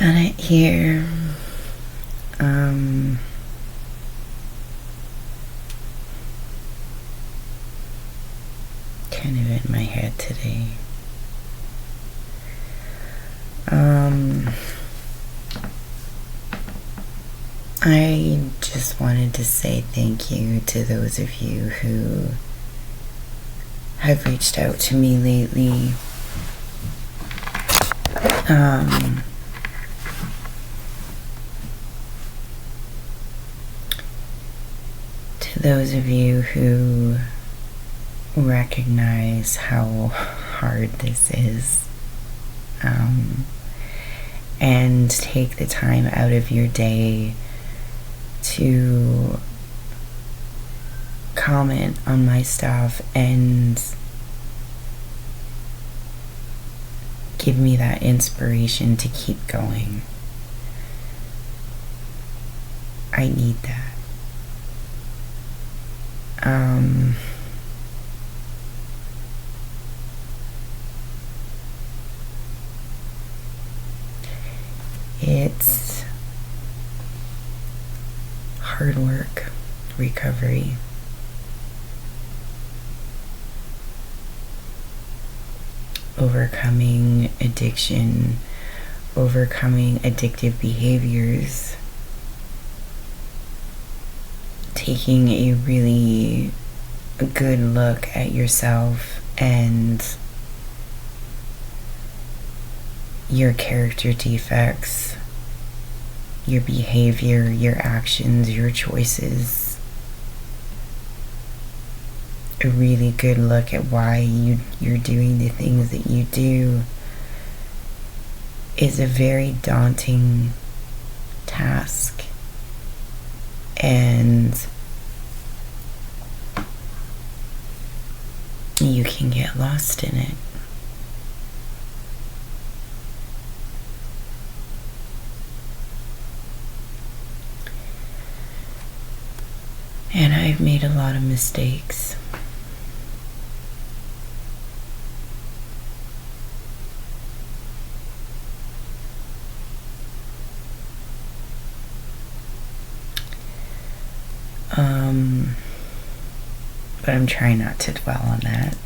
Janet here. Kind of in my head today. I just wanted to say thank you to those of you who have reached out to me lately. To those of you who recognize how hard this is, and take the time out of your day to comment on my stuff and give me that inspiration to keep going. I need that. It's hard work, recovery. Overcoming addiction, overcoming addictive behaviors, taking a really good look at yourself and your character defects, your behavior, your actions, your choices. A really good look at why you're doing the things that you do is a very daunting task. And you can get lost in it. And I've made a lot of mistakes. But I'm trying not to dwell on that.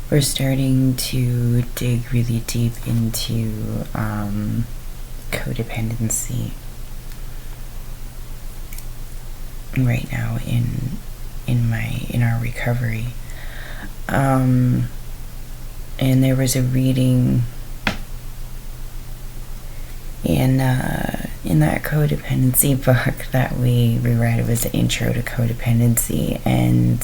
We're starting to dig really deep into codependency right now in our recovery. And there was a reading in that codependency book that we reread. It was the Intro to Codependency, and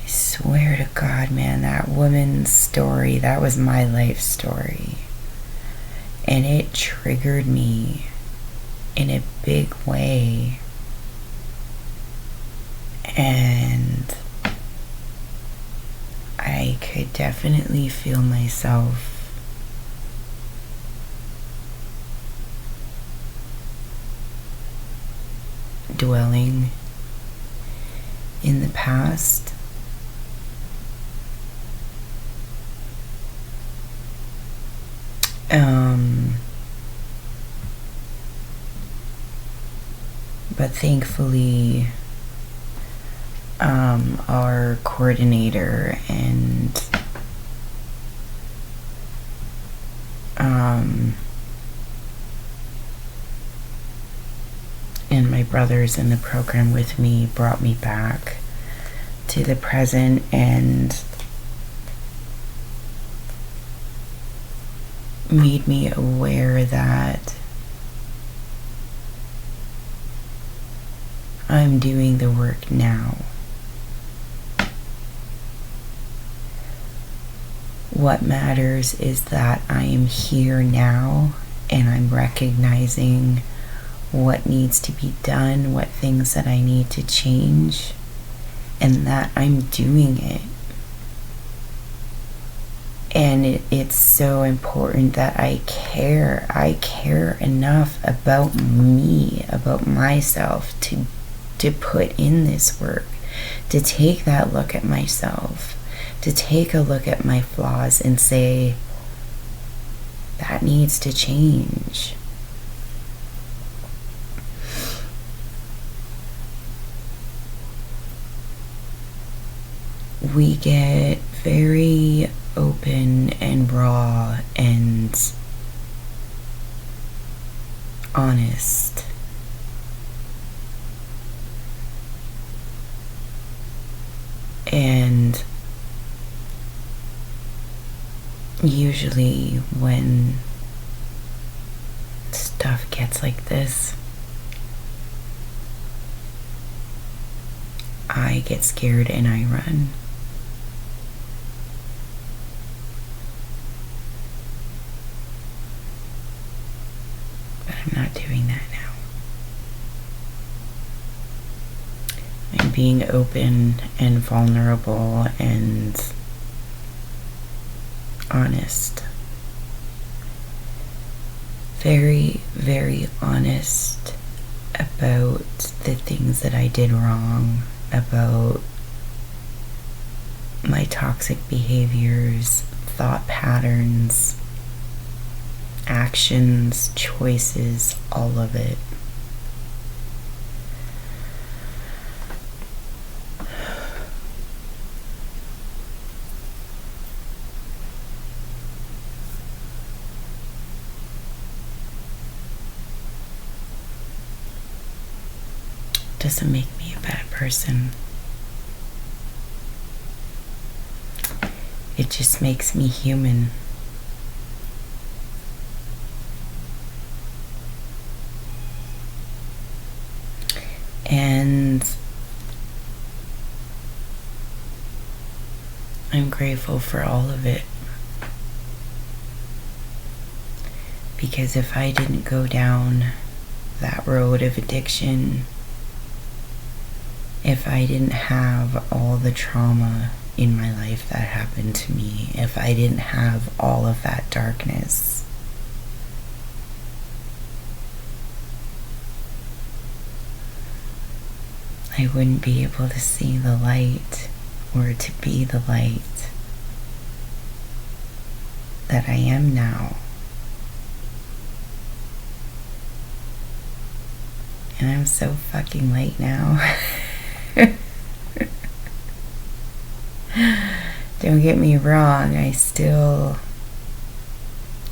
I swear to God, man, that woman's story, that was my life story, and it triggered me in a big way. And I could definitely feel myself dwelling in the past. But thankfully, our coordinator and my brothers in the program with me brought me back to the present and made me aware that I'm doing the work now. What matters is that I am here now and I'm recognizing what needs to be done, what things that I need to change, and that I'm doing it. And it's so important that I care. I care enough about me, about myself, to put in this work, to take that look at myself, to take a look at my flaws and say, that needs to change. We get very open and raw and honest. And usually when stuff gets like this, I get scared and I run. But I'm not doing that now. I'm being open and vulnerable and honest. Very, very honest about the things that I did wrong, about my toxic behaviors, thought patterns, actions, choices, all of it. Doesn't make me a bad person. It just makes me human. And I'm grateful for all of it. Because if I didn't go down that road of addiction, if I didn't have all the trauma in my life that happened to me, if I didn't have all of that darkness, I wouldn't be able to see the light or to be the light that I am now. And I'm so fucking late now. Don't get me wrong, I still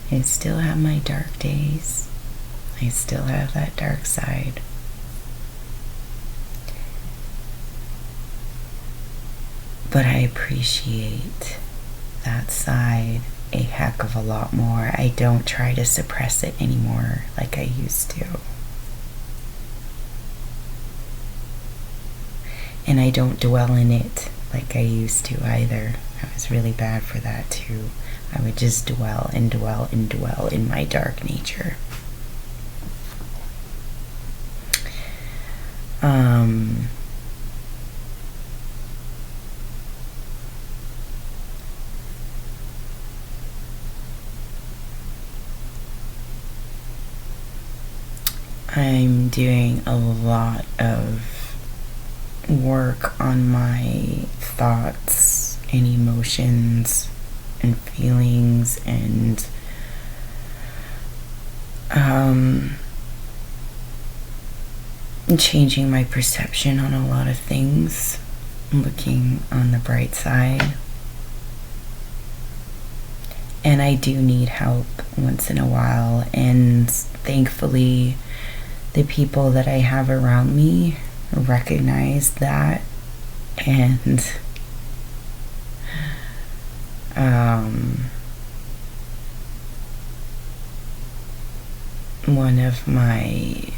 have my dark days. I still have that dark side. But I appreciate that side a heck of a lot more. I don't try to suppress it anymore like I used to. And I don't dwell in it like I used to either. I was really bad for that too. I would just dwell and dwell and dwell in my dark nature. I'm doing a lot of work on my thoughts and emotions and feelings and changing my perception on a lot of things, looking on the bright side. And I do need help once in a while, and thankfully the people that I have around me recognize that, and one of my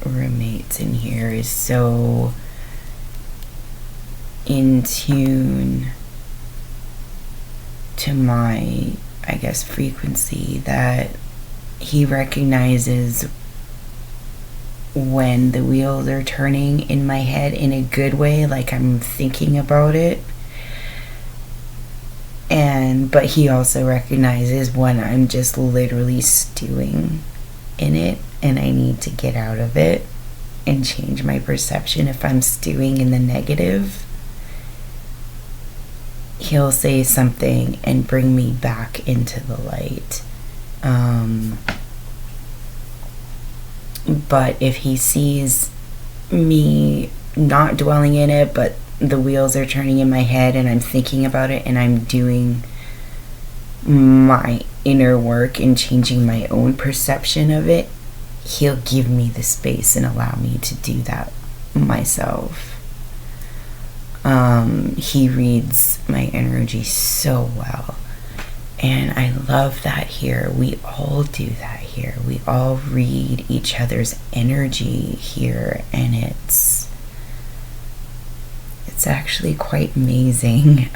roommates in here is so in tune to my, I guess, frequency that he recognizes when the wheels are turning in my head in a good way, like I'm thinking about it, But he also recognizes when I'm just literally stewing in it and I need to get out of it and change my perception. If I'm stewing in the negative, he'll say something and bring me back into the light. But if he sees me not dwelling in it, but the wheels are turning in my head and I'm thinking about it and I'm doing my inner work and changing my own perception of it, he'll give me the space and allow me to do that myself. He reads my energy so well, and I love that here. We all do that here. We all read each other's energy here, and it's actually quite amazing.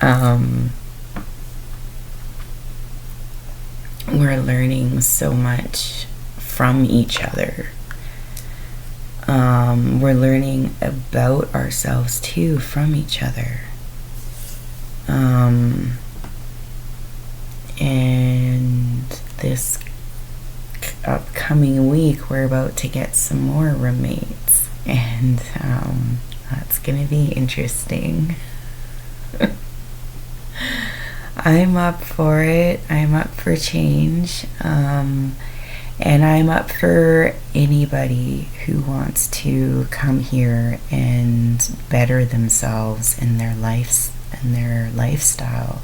We're learning so much from each other. We're learning about ourselves too from each other. And this upcoming week, we're about to get some more roommates, and that's gonna be interesting. I'm up for it. I'm up for change. And I'm up for anybody who wants to come here and better themselves in their lives and their lifestyle.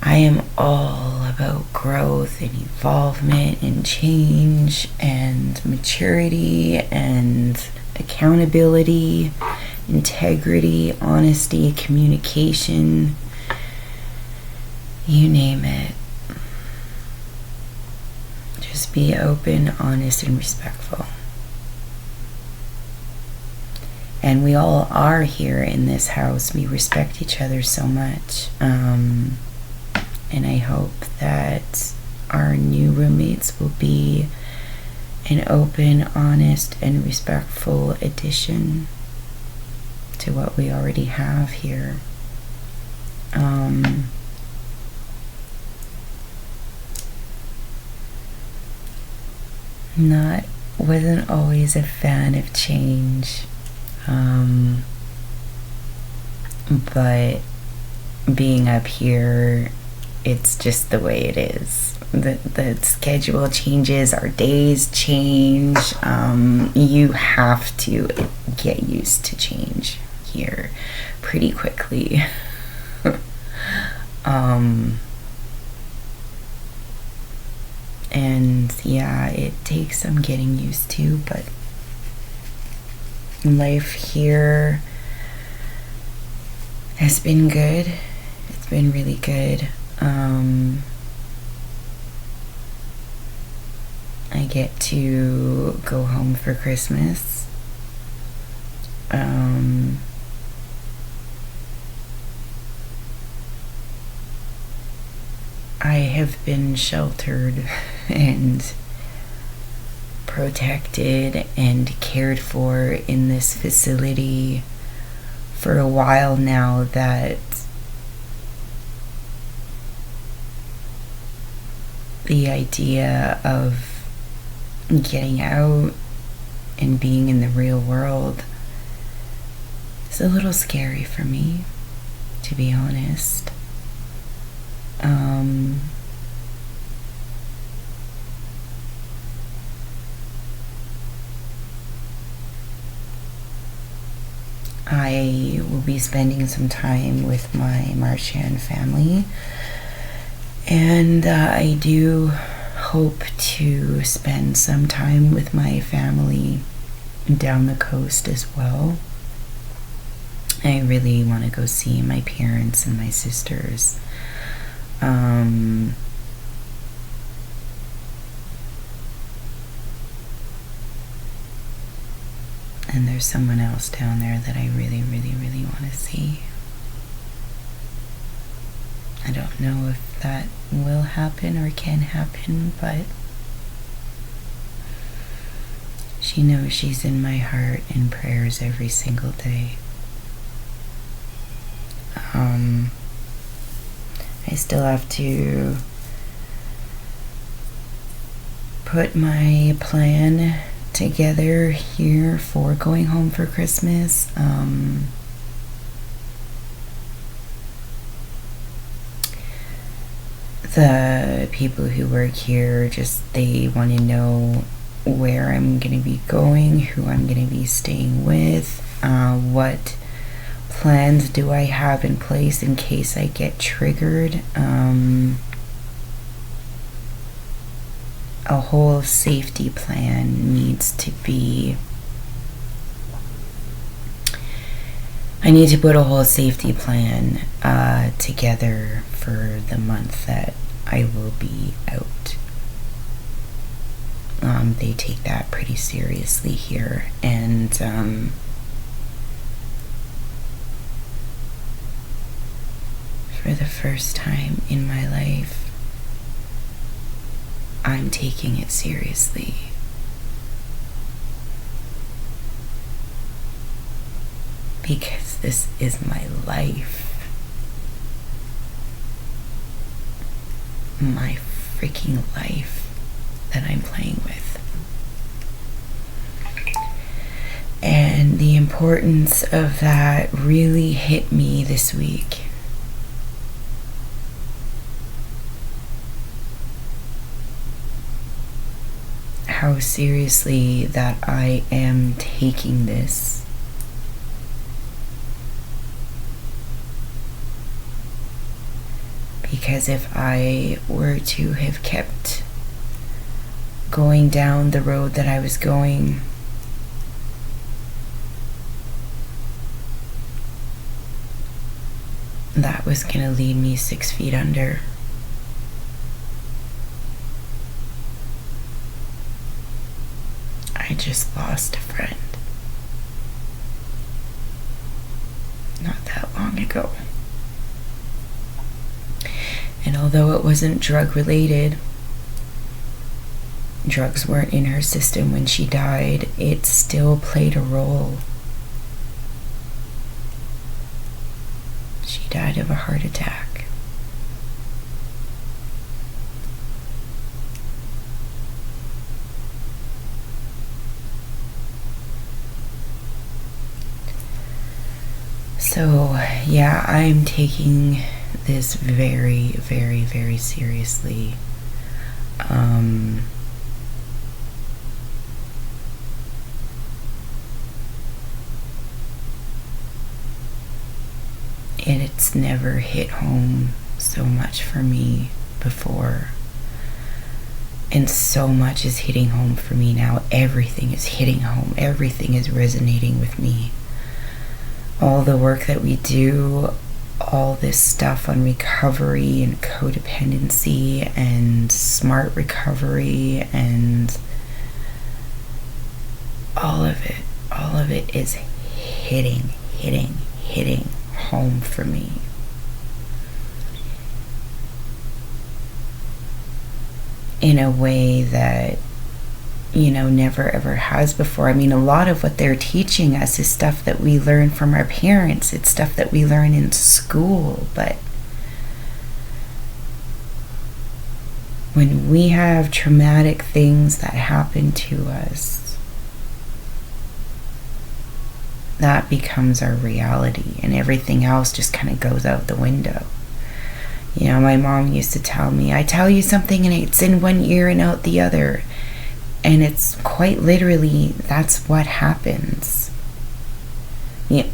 I am all about growth and evolvement and change and maturity and accountability, integrity, honesty, communication, you name it. Just be open, honest, and respectful. And we all are here in this house. We respect each other so much. And I hope that our new roommates will be an open, honest, and respectful addition to what we already have here. Wasn't always a fan of change, but being up here, it's just the way it is. The schedule changes, our days change. You have to get used to change here pretty quickly. And yeah, it takes some getting used to, but life here has been good. It's been really good. I get to go home for Christmas. I have been sheltered and protected and cared for in this facility for a while now, that the idea of getting out and being in the real world is a little scary for me, to be honest. I will be spending some time with my Marchand family, and I do hope to spend some time with my family down the coast as well. I really want to go see my parents and my sisters. And there's someone else down there that I really, really, really want to see. I don't know if that will happen or can happen, but she knows she's in my heart and prayers every single day. I still have to put my plan together here for going home for Christmas. The people who work here, they want to know where I'm going to be going, who I'm going to be staying with, what plans do I have in place in case I get triggered. A whole safety plan needs to be... I need to put a whole safety plan together for the month that I will be out. They take that pretty seriously here, and for the first time in my life, I'm taking it seriously. Because this is my life. My freaking life that I'm playing with. And the importance of that really hit me this week. How seriously that I am taking this. Because if I were to have kept going down the road that I was going, that was gonna lead me 6 feet under. I just lost a friend not that long ago. And although it wasn't drug related, drugs weren't in her system when she died, it still played a role. She died of a heart attack. So, yeah, I'm taking this very, very, very seriously. And it's never hit home so much for me before. And so much is hitting home for me now. Everything is hitting home. Everything is resonating with me. All the work that we do, all this stuff on recovery and codependency and smart recovery and all of it is hitting home for me. In a way that, never ever has before. I mean, a lot of what they're teaching us is stuff that we learn from our parents. It's stuff that we learn in school. But when we have traumatic things that happen to us, that becomes our reality, and everything else just kind of goes out the window. My mom used to tell me, I tell you something and it's in one ear and out the other. And it's quite literally, that's what happens.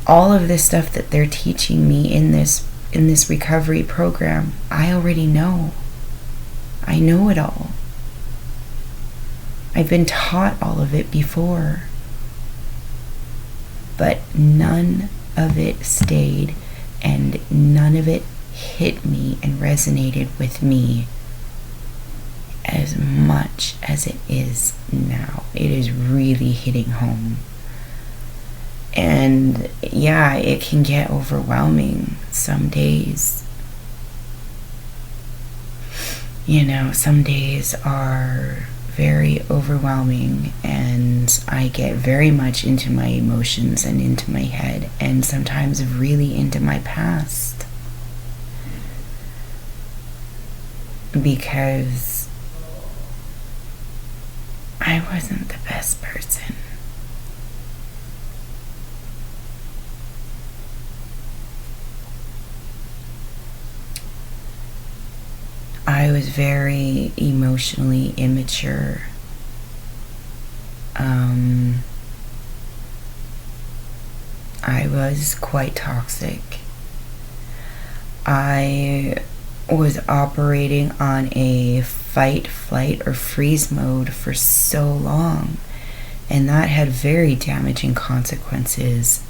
All of this stuff that they're teaching me in this recovery program, I already know. I know it all. I've been taught all of it before. But none of it stayed, and none of it hit me and resonated with me as much as it is now. It is really hitting home. And yeah, it can get overwhelming some days. Some days are very overwhelming, and I get very much into my emotions and into my head, and sometimes really into my past. because I wasn't the best person. I was very emotionally immature. I was quite toxic. I was operating on a fight, flight, or freeze mode for so long, and that had very damaging consequences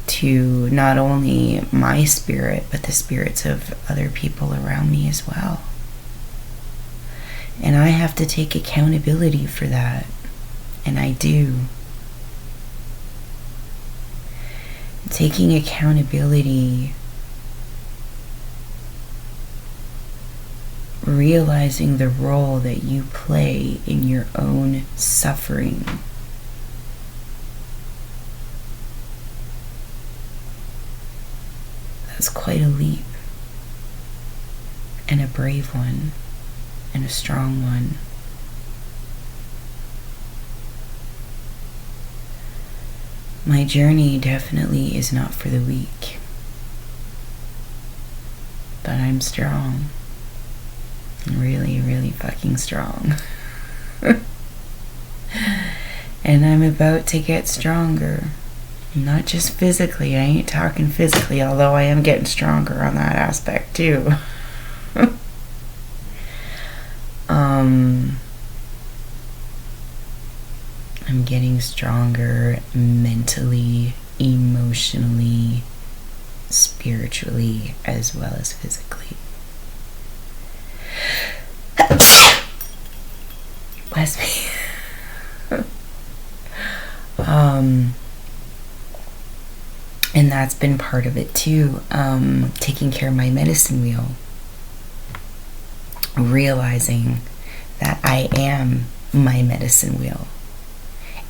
to not only my spirit, but the spirits of other people around me as well. And I have to take accountability for that, and I do. Taking accountability, realizing the role that you play in your own suffering. That's quite a leap, and a brave one, and a strong one. My journey definitely is not for the weak, but I'm strong. Really, really fucking strong. And I'm about to get stronger. Not just physically, I ain't talking physically, although I am getting stronger on that aspect too. I'm getting stronger mentally, emotionally, spiritually, as well as physically. Bless me. And that's been part of it too. Taking care of my medicine wheel. Realizing that I am my medicine wheel.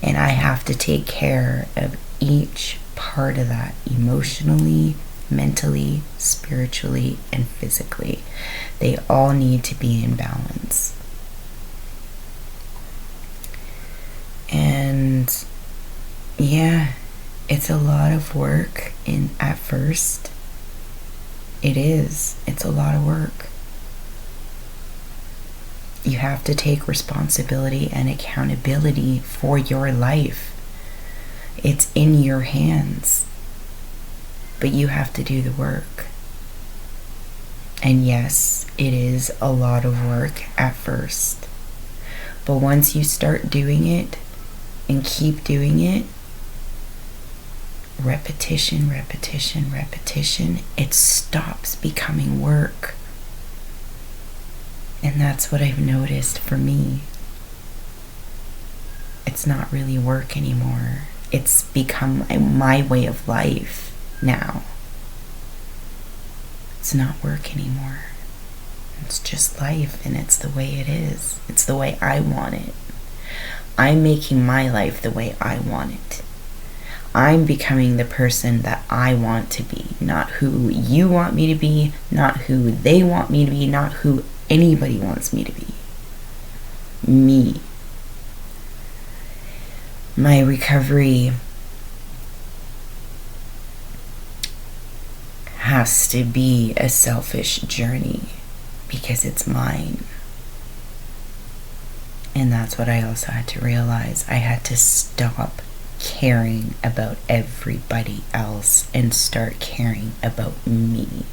And I have to take care of each part of that emotionally, mentally, spiritually, and physically. They all need to be in balance. And yeah, it's a lot of work at first. It is. It's a lot of work. You have to take responsibility and accountability for your life. It's in your hands. But you have to do the work. And yes, it is a lot of work at first. But once you start doing it and keep doing it, repetition, repetition, repetition, it stops becoming work. And that's what I've noticed for me. It's not really work anymore. It's become my way of life now. It's not work anymore. It's just life, and it's the way it is. It's the way I want it. I'm making my life the way I want it. I'm becoming the person that I want to be, not who you want me to be, not who they want me to be, not who anybody wants me to be. Me. My recovery has to be a selfish journey because it's mine. And that's what I also had to realize. I had to stop caring about everybody else and start caring about me.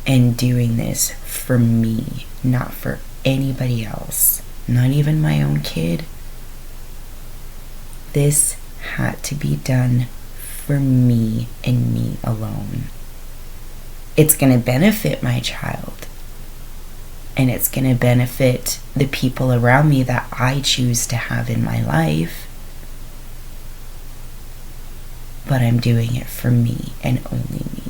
And doing this for me, not for anybody else, not even my own kid. This had to be done for me and me alone. It's going to benefit my child, and it's going to benefit the people around me that I choose to have in my life, but I'm doing it for me and only me.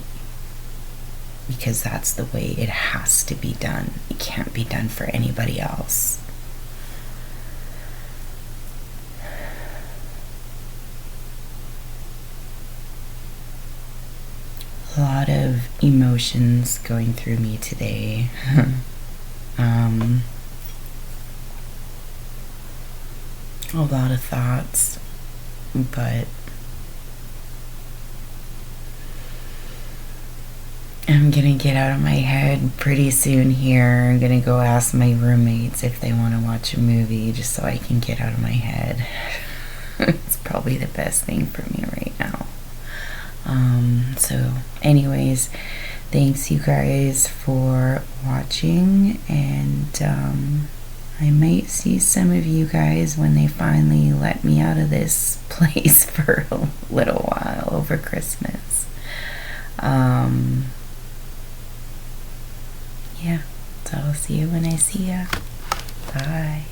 Because that's the way it has to be done. It can't be done for anybody else. A lot of emotions going through me today. A lot of thoughts, but I'm gonna get out of my head pretty soon here. I'm gonna go ask my roommates if they want to watch a movie just so I can get out of my head. It's probably the best thing for me right now. So anyways, thanks you guys for watching, and I might see some of you guys when they finally let me out of this place for a little while over Christmas. Yeah, so I'll see you when I see ya. Bye.